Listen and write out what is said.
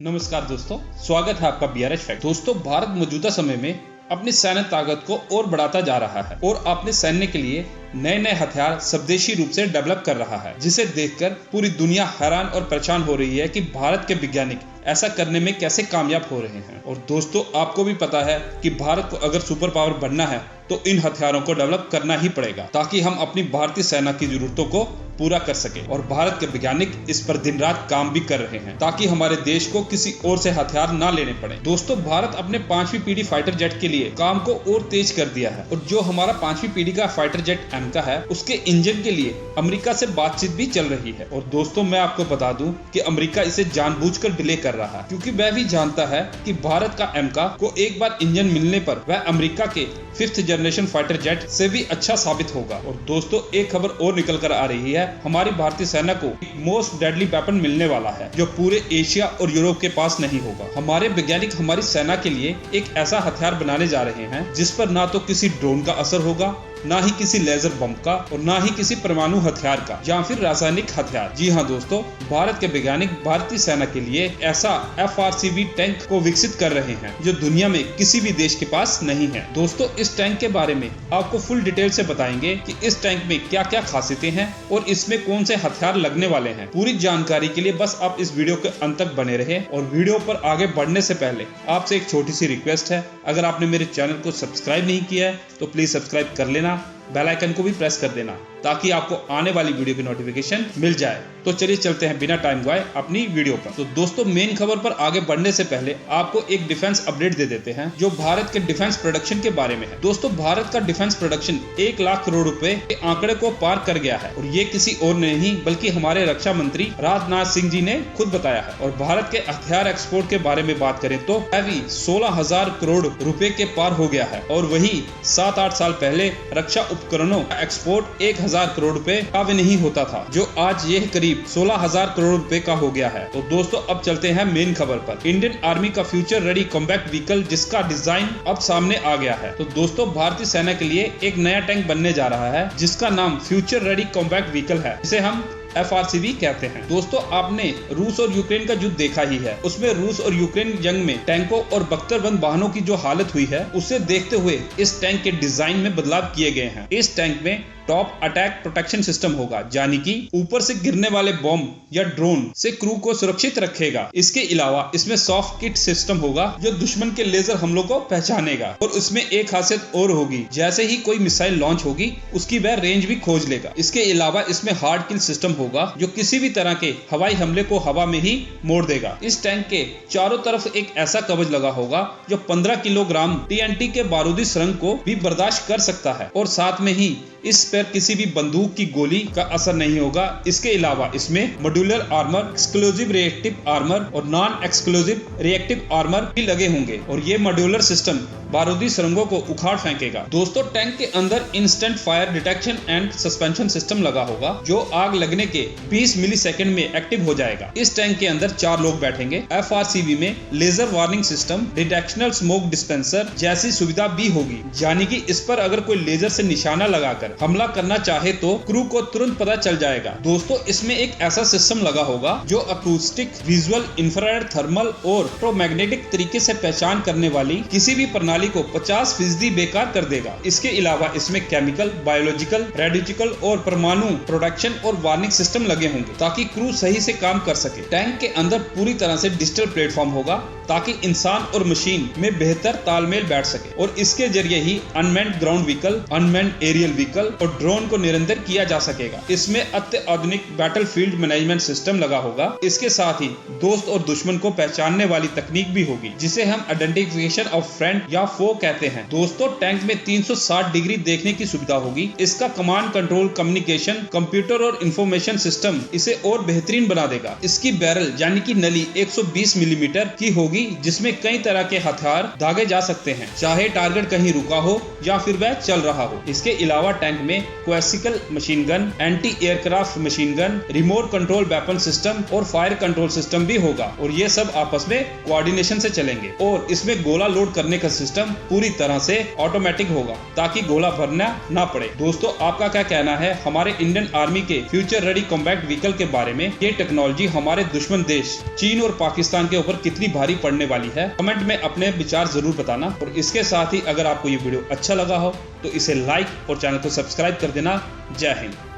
नमस्कार दोस्तों, स्वागत है आपका बीआरएच फैक्ट। दोस्तों, भारत मौजूदा समय में अपनी सैन्य ताकत को और बढ़ाता जा रहा है और अपने सैन्य के लिए नए नए हथियार स्वदेशी रूप से डेवलप कर रहा है, जिसे देखकर पूरी दुनिया हैरान और परेशान हो रही है कि भारत के वैज्ञानिक ऐसा करने में कैसे कामयाब हो रहे हैं। और दोस्तों, आपको भी पता है कि भारत को अगर सुपर पावर बनना है तो इन हथियारों को डेवलप करना ही पड़ेगा, ताकि हम अपनी भारतीय सेना की जरूरतों को पूरा कर सके। और भारत के वैज्ञानिक इस पर दिन रात काम भी कर रहे हैं, ताकि हमारे देश को किसी और से हथियार ना लेने पड़े। दोस्तों, भारत अपने 5वीं पीढ़ी फाइटर जेट के लिए काम को और तेज कर दिया है, और जो हमारा 5वीं पीढ़ी का फाइटर जेट एमका है, उसके इंजन के लिए अमेरिका से बातचीत भी चल रही है। और दोस्तों, मैं आपको बता दूं कि अमेरिका इसे जानबूझकर डिले कर रहा है, क्योंकि वह भी जानता है कि भारत का एमका को एक बार इंजन मिलने पर वह अमेरिका के 5th जनरेशन फाइटर जेट से भी अच्छा साबित होगा। और दोस्तों, एक खबर और निकल कर आ रही है, हमारी भारतीय सेना को एक मोस्ट डेडली वेपन मिलने वाला है, जो पूरे एशिया और यूरोप के पास नहीं होगा। हमारे वैज्ञानिक हमारी सेना के लिए एक ऐसा हथियार बनाने जा रहे हैं जिस पर ना तो किसी ड्रोन का असर होगा, ना ही किसी लेजर बम का, और ना ही किसी परमाणु हथियार का या फिर रासायनिक हथियार। जी हाँ दोस्तों, भारत के वैज्ञानिक भारतीय सेना के लिए ऐसा FRCV टैंक को विकसित कर रहे हैं जो दुनिया में किसी भी देश के पास नहीं है। दोस्तों, इस टैंक के बारे में आपको फुल डिटेल से बताएंगे कि इस टैंक में क्या क्या खासियतें हैं और इसमें कौन से हथियार लगने वाले हैं। पूरी जानकारी के लिए बस आप इस वीडियो के अंत तक बने रहे। और वीडियो पर आगे बढ़ने से पहले आपसे एक छोटी सी रिक्वेस्ट है, अगर आपने मेरे चैनल को सब्सक्राइब नहीं किया है तो प्लीज सब्सक्राइब कर लेना, बेल आइकन को भी प्रेस कर देना, ताकि आपको आने वाली वीडियो की नोटिफिकेशन मिल जाए। तो चलिए चलते हैं बिना टाइम गवाए अपनी वीडियो पर। तो दोस्तों, मेन खबर पर आगे बढ़ने से पहले आपको एक डिफेंस अपडेट दे देते हैं, जो भारत के डिफेंस प्रोडक्शन के बारे में है। दोस्तों, भारत का डिफेंस प्रोडक्शन 1 लाख करोड़ रुपए के आंकड़े को पार कर गया है, और ये किसी और नहीं बल्कि हमारे रक्षा मंत्री राजनाथ सिंह जी ने खुद बताया है। और भारत के हथियार एक्सपोर्ट के बारे में बात करें तो अभी 16,000 करोड़ रुपए के पार हो गया है, और वही 7-8 साल पहले रक्षा उपकरणों का एक्सपोर्ट 1,000 करोड़ रुपए का भी नहीं होता था, जो आज ये करीब 16,000 करोड़ रुपए का हो गया है। तो दोस्तों, अब चलते हैं मेन खबर पर। इंडियन आर्मी का फ्यूचर रेडी कॉम्बैट व्हीकल, जिसका डिजाइन अब सामने आ गया है। तो दोस्तों, भारतीय सेना के लिए एक नया टैंक बनने जा रहा है, जिसका नाम फ्यूचर रेडी कॉम्बैट व्हीकल है, जिसे हम FRCV कहते हैं। दोस्तों, आपने रूस और यूक्रेन का युद्ध देखा ही है। उसमें रूस और यूक्रेन जंग में टैंकों और बख्तरबंद वाहनों की जो हालत हुई है, उसे देखते हुए इस टैंक के डिजाइन में बदलाव किए गए हैं। इस टैंक में टॉप अटैक प्रोटेक्शन सिस्टम होगा, यानी कि ऊपर से गिरने वाले बॉम्ब या ड्रोन से क्रू को सुरक्षित रखेगा। इसके अलावा इसमें सॉफ्ट किट सिस्टम होगा, जो दुश्मन के लेजर हमलों को पहचानेगा। और उसमें एक खासियत और होगी, जैसे ही कोई मिसाइल लॉन्च होगी उसकी वह रेंज भी खोज लेगा। इसके अलावा इसमें हार्ड किल सिस्टम होगा, जो किसी भी तरह के हवाई हमले को हवा में ही मोड़ देगा। इस टैंक के चारों तरफ एक ऐसा कवच लगा होगा जो 15 किलोग्राम TNT के बारूदी सुरंग को भी बर्दाश्त कर सकता है, और साथ में ही इस पर किसी भी बंदूक की गोली का असर नहीं होगा। इसके अलावा इसमें modular armour, exclusive reactive armour और नॉन एक्सक्लूसिव रिएक्टिव आर्मर भी लगे होंगे, और ये मॉड्यूलर सिस्टम बारूदी सुरंगों को उखाड़ फेंकेगा। दोस्तों, टैंक के अंदर instant fire detection and suspension system लगा होगा, जो आग लगने के 20 मिलीसेकंड में एक्टिव हो जाएगा। इस टैंक के अंदर 4 लोग बैठेंगे। FRCV में laser warning system, detectional smoke dispenser जैसी सुविधा भी होगी, यानी कि इस पर अगर कोई लेजर से निशाना लगाकर हमला करना चाहे तो क्रू को तुरंत पता चल जाएगा। दोस्तों, इसमें एक ऐसा सिस्टम लगा होगा जो अकूस्टिक, विजुअल, इंफ्रारेड, थर्मल और इलेक्ट्रोमैग्नेटिक तरीके से पहचान करने वाली किसी भी प्रणाली को 50% बेकार कर देगा। इसके अलावा इसमें केमिकल, बायोलॉजिकल, रेडियोलॉजिकल और परमाणु प्रोटेक्शन और वार्निंग सिस्टम लगे होंगे, ताकि क्रू सही से काम कर सके। टैंक के अंदर पूरी तरह से डिजिटल प्लेटफॉर्म होगा, ताकि इंसान और मशीन में बेहतर तालमेल बैठ सके, और इसके जरिए ही unmanned ground vehicle, unmanned aerial vehicle और ड्रोन को निरंतर किया जा सकेगा। इसमें अत्याधुनिक बैटलफील्ड मैनेजमेंट सिस्टम लगा होगा। इसके साथ ही दोस्त और दुश्मन को पहचानने वाली तकनीक भी होगी, जिसे हम आइडेंटिफिकेशन ऑफ फ्रेंड या फो कहते हैं। दोस्तों, टैंक में 360 डिग्री देखने की सुविधा होगी। इसका कमांड कंट्रोल, कम्युनिकेशन, कंप्यूटर और इंफॉर्मेशन सिस्टम इसे और बेहतरीन बना देगा। इसकी बैरल यानी कि नली 120 मिलीमीटर की होगी, होगी जिसमें कई तरह के हथियार दागे जा सकते हैं, चाहे टारगेट कहीं रुका हो या फिर वह चल रहा हो। इसके अलावा टैंक में classical machine gun, anti aircraft machine gun, remote control weapon system और फायर कंट्रोल सिस्टम भी होगा और ये सब आपस में कोऑर्डिनेशन से चलेंगे। और इसमें गोला लोड करने का सिस्टम पूरी तरह से ऑटोमेटिक होगा ताकि गोला भरना ना पड़े। दोस्तों, आपका क्या कहना है हमारे इंडियन आर्मी के फ्यूचर रेडी कॉम्बैट व्हीकल के बारे में? ये टेक्नोलॉजी हमारे दुश्मन देश चीन और पाकिस्तान के ऊपर कितनी भारी पड़ने वाली है? कमेंट में अपने विचार जरूर बताना। और इसके साथ ही अगर आपको ये वीडियो अच्छा लगा हो तो इसे लाइक और चैनल को सब्सक्राइब कर देना। जय हिंद।